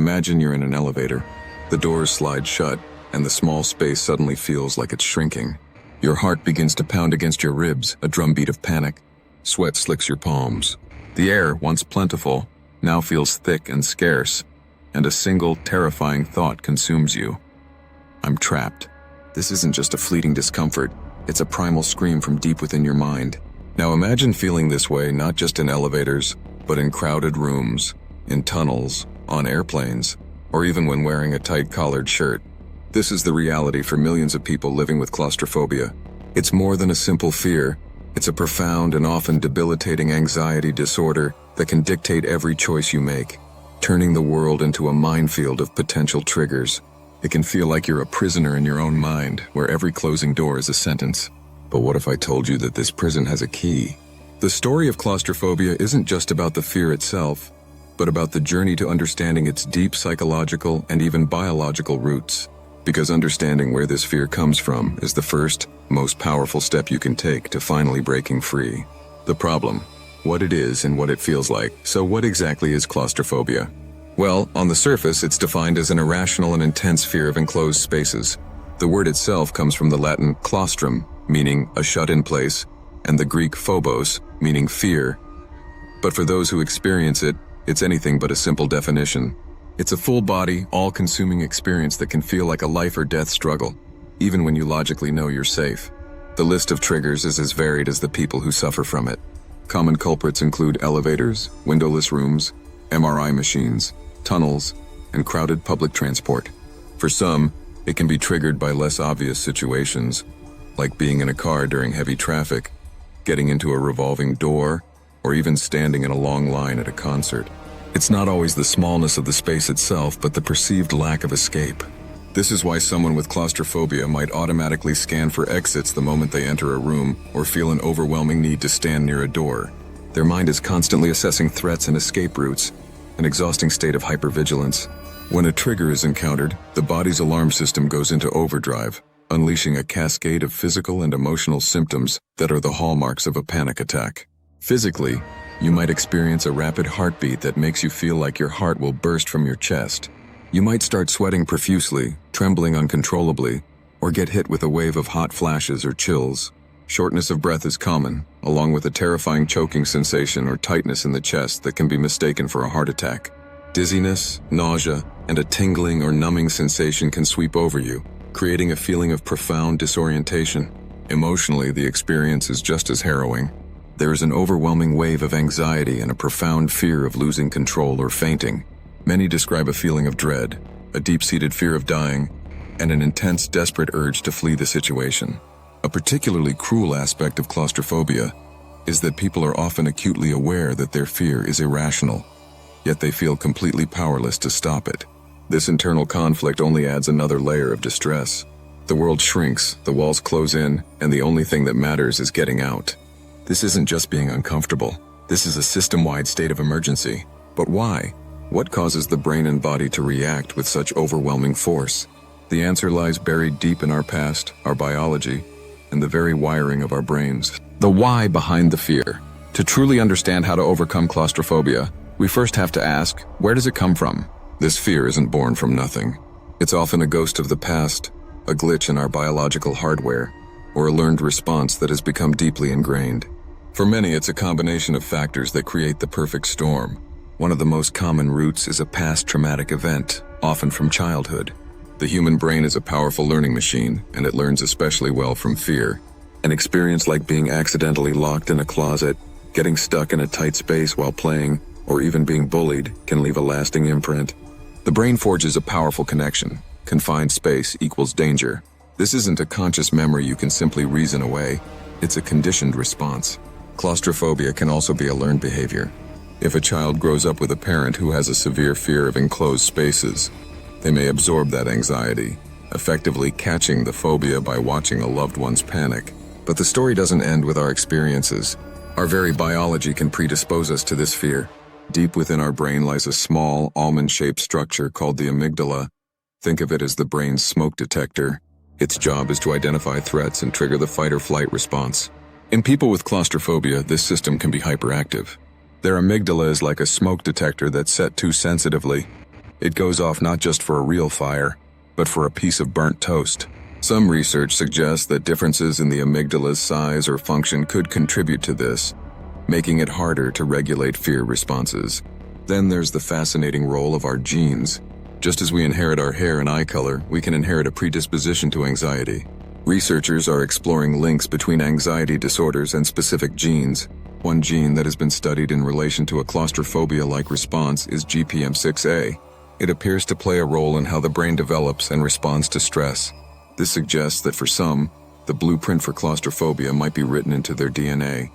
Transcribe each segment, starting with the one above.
Imagine you're in an elevator. The doors slide shut, and the small space suddenly feels like it's shrinking. Your heart begins to pound against your ribs, a drumbeat of panic. Sweat slicks your palms. The air, once plentiful, now feels thick and scarce, and a single terrifying thought consumes you. I'm trapped. This isn't just a fleeting discomfort, it's a primal scream from deep within your mind. Now imagine feeling this way not just in elevators, but in crowded rooms, in tunnels, on airplanes, or even when wearing a tight collared shirt. This is the reality for millions of people living with claustrophobia. It's more than a simple fear. It's a profound and often debilitating anxiety disorder that can dictate every choice you make, turning the world into a minefield of potential triggers. It can feel like you're a prisoner in your own mind, where every closing door is a sentence. But what if I told you that this prison has a key? The story of claustrophobia isn't just about the fear itself, but about the journey to understanding its deep psychological and even biological roots. Because understanding where this fear comes from is the first, most powerful step you can take to finally breaking free. The problem, what it is and what it feels like. So what exactly is claustrophobia? Well, on the surface, it's defined as an irrational and intense fear of enclosed spaces. The word itself comes from the Latin claustrum, meaning a shut-in place, and the Greek phobos, meaning fear. But for those who experience it, it's anything but a simple definition. It's a full-body, all-consuming experience that can feel like a life-or-death struggle, even when you logically know you're safe. The list of triggers is as varied as the people who suffer from it. Common culprits include elevators, windowless rooms, MRI machines, tunnels, and crowded public transport. For some, it can be triggered by less obvious situations, like being in a car during heavy traffic, getting into a revolving door, or even standing in a long line at a concert. It's not always the smallness of the space itself, but the perceived lack of escape. This is why someone with claustrophobia might automatically scan for exits the moment they enter a room, or feel an overwhelming need to stand near a door. Their mind is constantly assessing threats and escape routes, an exhausting state of hypervigilance. When a trigger is encountered, the body's alarm system goes into overdrive, unleashing a cascade of physical and emotional symptoms that are the hallmarks of a panic attack. Physically, you might experience a rapid heartbeat that makes you feel like your heart will burst from your chest. You might start sweating profusely, trembling uncontrollably, or get hit with a wave of hot flashes or chills. Shortness of breath is common, along with a terrifying choking sensation or tightness in the chest that can be mistaken for a heart attack. Dizziness, nausea, and a tingling or numbing sensation can sweep over you, creating a feeling of profound disorientation. Emotionally, the experience is just as harrowing. There is an overwhelming wave of anxiety and a profound fear of losing control or fainting. Many describe a feeling of dread, a deep-seated fear of dying, and an intense, desperate urge to flee the situation. A particularly cruel aspect of claustrophobia is that people are often acutely aware that their fear is irrational, yet they feel completely powerless to stop it. This internal conflict only adds another layer of distress. The world shrinks, the walls close in, and the only thing that matters is getting out. This isn't just being uncomfortable. This is a system-wide state of emergency. But why? What causes the brain and body to react with such overwhelming force? The answer lies buried deep in our past, our biology, and the very wiring of our brains. The why behind the fear. To truly understand how to overcome claustrophobia, we first have to ask, where does it come from? This fear isn't born from nothing. It's often a ghost of the past, a glitch in our biological hardware, or a learned response that has become deeply ingrained. For many, it's a combination of factors that create the perfect storm. One of the most common roots is a past traumatic event, often from childhood. The human brain is a powerful learning machine, and it learns especially well from fear. An experience like being accidentally locked in a closet, getting stuck in a tight space while playing, or even being bullied can leave a lasting imprint. The brain forges a powerful connection. Confined space equals danger. This isn't a conscious memory you can simply reason away. It's a conditioned response. Claustrophobia can also be a learned behavior. If a child grows up with a parent who has a severe fear of enclosed spaces, they may absorb that anxiety, effectively catching the phobia by watching a loved one's panic. But the story doesn't end with our experiences. Our very biology can predispose us to this fear. Deep within our brain lies a small, almond-shaped structure called the amygdala. Think of it as the brain's smoke detector. Its job is to identify threats and trigger the fight-or-flight response. In people with claustrophobia, this system can be hyperactive. Their amygdala is like a smoke detector that's set too sensitively. It goes off not just for a real fire, but for a piece of burnt toast. Some research suggests that differences in the amygdala's size or function could contribute to this, making it harder to regulate fear responses. Then there's the fascinating role of our genes. Just as we inherit our hair and eye color, we can inherit a predisposition to anxiety. Researchers are exploring links between anxiety disorders and specific genes. One gene that has been studied in relation to a claustrophobia-like response is GPM6A. It appears to play a role in how the brain develops and responds to stress. This suggests that for some, the blueprint for claustrophobia might be written into their DNA,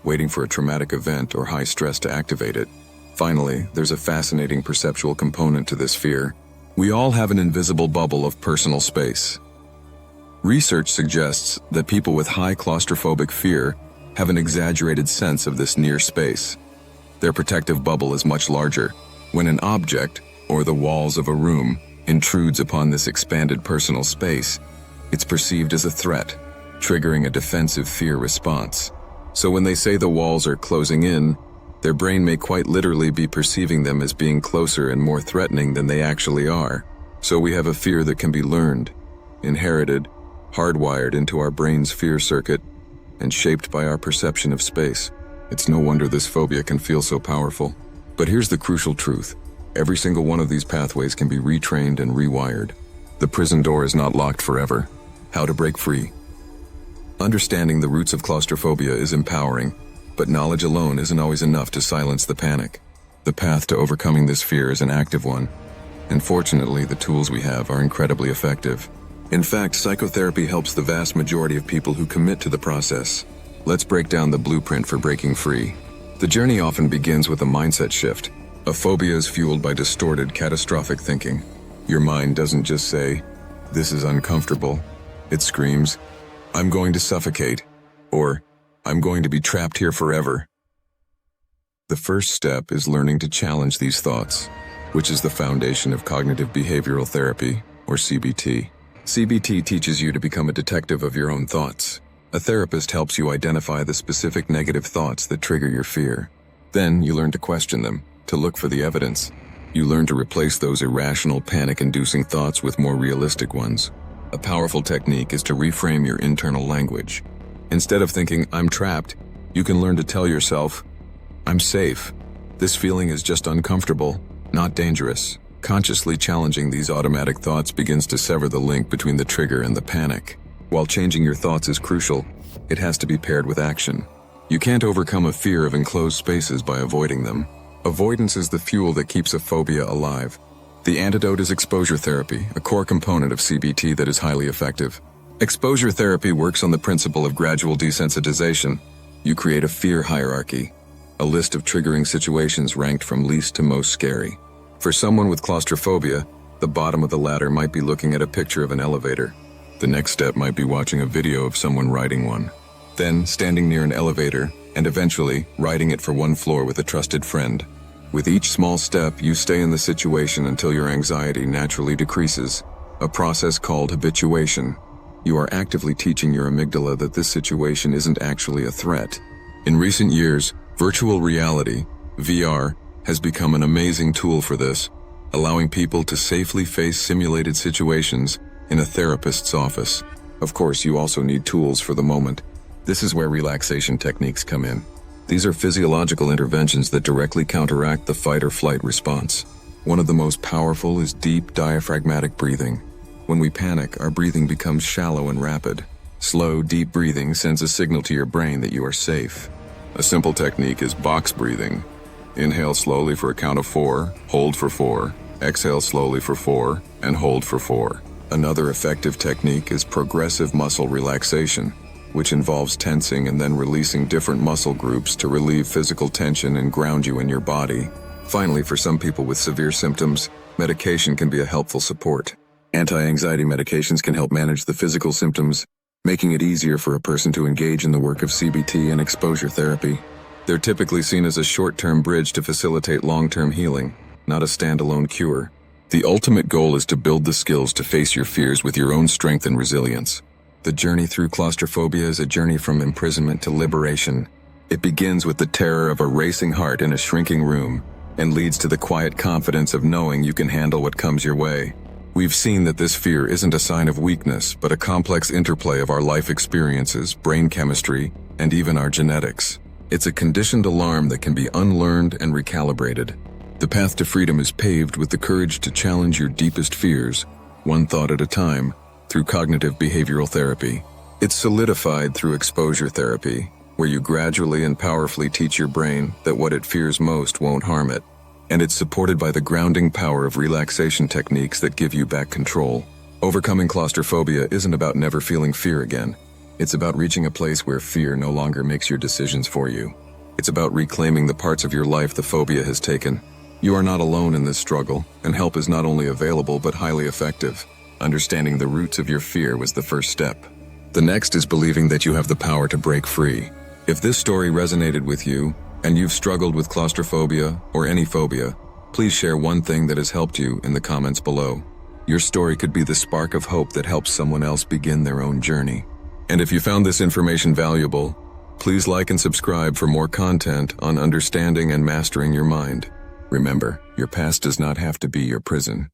waiting for a traumatic event or high stress to activate it. Finally, there's a fascinating perceptual component to this fear. We all have an invisible bubble of personal space. Research suggests that people with high claustrophobic fear have an exaggerated sense of this near space. Their protective bubble is much larger. When an object, or the walls of a room, intrudes upon this expanded personal space, it's perceived as a threat, triggering a defensive fear response. So when they say the walls are closing in, their brain may quite literally be perceiving them as being closer and more threatening than they actually are. So we have a fear that can be learned, inherited, hardwired into our brain's fear circuit, and shaped by our perception of space. It's no wonder this phobia can feel so powerful. But here's the crucial truth. Every single one of these pathways can be retrained and rewired. The prison door is not locked forever. How to break free. Understanding the roots of claustrophobia is empowering, but knowledge alone isn't always enough to silence the panic. The path to overcoming this fear is an active one, and fortunately, the tools we have are incredibly effective. In fact, psychotherapy helps the vast majority of people who commit to the process. Let's break down the blueprint for breaking free. The journey often begins with a mindset shift. A phobia is fueled by distorted, catastrophic thinking. Your mind doesn't just say, "This is uncomfortable." It screams, "I'm going to suffocate," or "I'm going to be trapped here forever." The first step is learning to challenge these thoughts, which is the foundation of cognitive behavioral therapy, or CBT. CBT teaches you to become a detective of your own thoughts. A therapist helps you identify the specific negative thoughts that trigger your fear. Then you learn to question them, to look for the evidence. You learn to replace those irrational, panic-inducing thoughts with more realistic ones. A powerful technique is to reframe your internal language. Instead of thinking, "I'm trapped," you can learn to tell yourself, "I'm safe. This feeling is just uncomfortable, not dangerous." Consciously challenging these automatic thoughts begins to sever the link between the trigger and the panic. While changing your thoughts is crucial, it has to be paired with action. You can't overcome a fear of enclosed spaces by avoiding them. Avoidance is the fuel that keeps a phobia alive. The antidote is exposure therapy, a core component of CBT that is highly effective. Exposure therapy works on the principle of gradual desensitization. You create a fear hierarchy, a list of triggering situations ranked from least to most scary. For someone with claustrophobia, the bottom of the ladder might be looking at a picture of an elevator. The next step might be watching a video of someone riding one. Then standing near an elevator, and eventually riding it for one floor with a trusted friend. With each small step, you stay in the situation until your anxiety naturally decreases, a process called habituation. You are actively teaching your amygdala that this situation isn't actually a threat. In recent years, virtual reality, VR, has become an amazing tool for this, allowing people to safely face simulated situations in a therapist's office. Of course, you also need tools for the moment. This is where relaxation techniques come in. These are physiological interventions that directly counteract the fight or flight response. One of the most powerful is deep diaphragmatic breathing. When we panic, our breathing becomes shallow and rapid. Slow, deep breathing sends a signal to your brain that you are safe. A simple technique is box breathing. Inhale slowly for a count of 4, hold for 4, exhale slowly for 4, and hold for 4. Another effective technique is progressive muscle relaxation, which involves tensing and then releasing different muscle groups to relieve physical tension and ground you in your body. Finally, for some people with severe symptoms, medication can be a helpful support. Anti-anxiety medications can help manage the physical symptoms, making it easier for a person to engage in the work of CBT and exposure therapy. They're typically seen as a short-term bridge to facilitate long-term healing, not a standalone cure. The ultimate goal is to build the skills to face your fears with your own strength and resilience. The journey through claustrophobia is a journey from imprisonment to liberation. It begins with the terror of a racing heart in a shrinking room, and leads to the quiet confidence of knowing you can handle what comes your way. We've seen that this fear isn't a sign of weakness, but a complex interplay of our life experiences, brain chemistry, and even our genetics. It's a conditioned alarm that can be unlearned and recalibrated. The path to freedom is paved with the courage to challenge your deepest fears, one thought at a time, through cognitive behavioral therapy. It's solidified through exposure therapy, where you gradually and powerfully teach your brain that what it fears most won't harm it. And it's supported by the grounding power of relaxation techniques that give you back control. Overcoming claustrophobia isn't about never feeling fear again. It's about reaching a place where fear no longer makes your decisions for you. It's about reclaiming the parts of your life the phobia has taken. You are not alone in this struggle, and help is not only available but highly effective. Understanding the roots of your fear was the first step. The next is believing that you have the power to break free. If this story resonated with you, and you've struggled with claustrophobia or any phobia, please share one thing that has helped you in the comments below. Your story could be the spark of hope that helps someone else begin their own journey. And if you found this information valuable, please like and subscribe for more content on understanding and mastering your mind. Remember, your past does not have to be your prison.